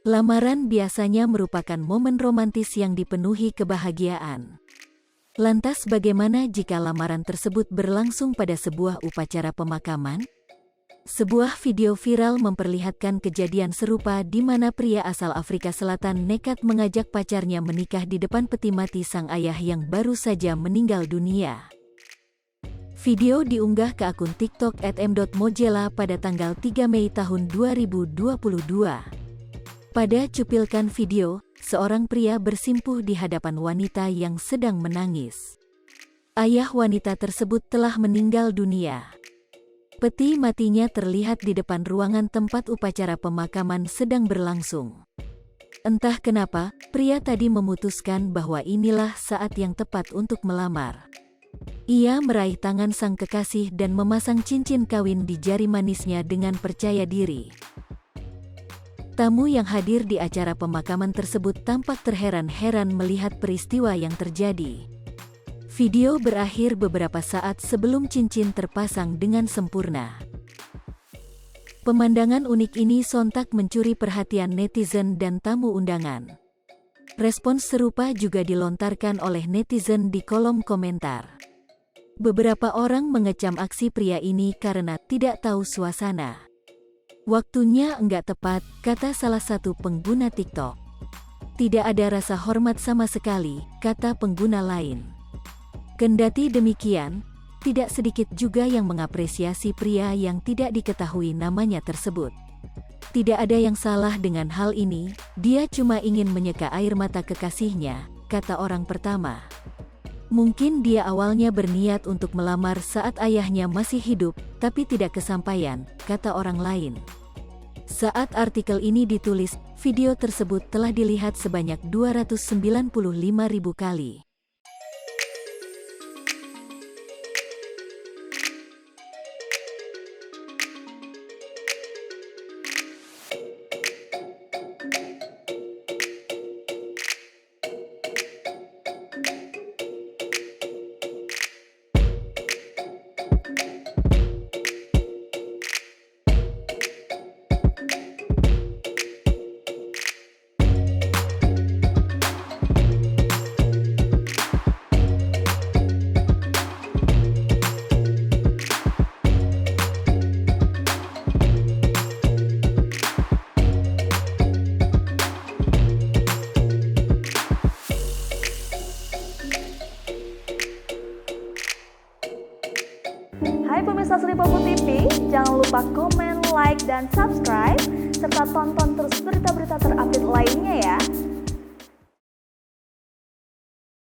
Lamaran biasanya merupakan momen romantis yang dipenuhi kebahagiaan. Lantas bagaimana jika lamaran tersebut berlangsung pada sebuah upacara pemakaman? Sebuah video viral memperlihatkan kejadian serupa di mana pria asal Afrika Selatan nekat mengajak pacarnya menikah di depan peti mati sang ayah yang baru saja meninggal dunia. Video diunggah ke akun TikTok @m.mojela pada tanggal 3 Mei tahun 2022. Pada cuplikan video, seorang pria bersimpuh di hadapan wanita yang sedang menangis. Ayah wanita tersebut telah meninggal dunia. Peti matinya terlihat di depan ruangan tempat upacara pemakaman sedang berlangsung. Entah kenapa, pria tadi memutuskan bahwa inilah saat yang tepat untuk melamar. Ia meraih tangan sang kekasih dan memasang cincin kawin di jari manisnya dengan percaya diri. Tamu yang hadir di acara pemakaman tersebut tampak terheran-heran melihat peristiwa yang terjadi. Video berakhir beberapa saat sebelum cincin terpasang dengan sempurna. Pemandangan unik ini sontak mencuri perhatian netizen dan tamu undangan. Respons serupa juga dilontarkan oleh netizen di kolom komentar. Beberapa orang mengecam aksi pria ini karena tidak tahu suasana. Waktunya enggak tepat, kata salah satu pengguna TikTok. Tidak ada rasa hormat sama sekali, kata pengguna lain. Kendati demikian, tidak sedikit juga yang mengapresiasi pria yang tidak diketahui namanya tersebut. Tidak ada yang salah dengan hal ini, dia cuma ingin menyeka air mata kekasihnya, kata orang pertama. Mungkin dia awalnya berniat untuk melamar saat ayahnya masih hidup, tapi tidak kesampaian, kata orang lain. Saat artikel ini ditulis, video tersebut telah dilihat sebanyak 295.000 kali. Hai pemirsa Sri Popo TV, jangan lupa komen, like, dan subscribe, serta tonton terus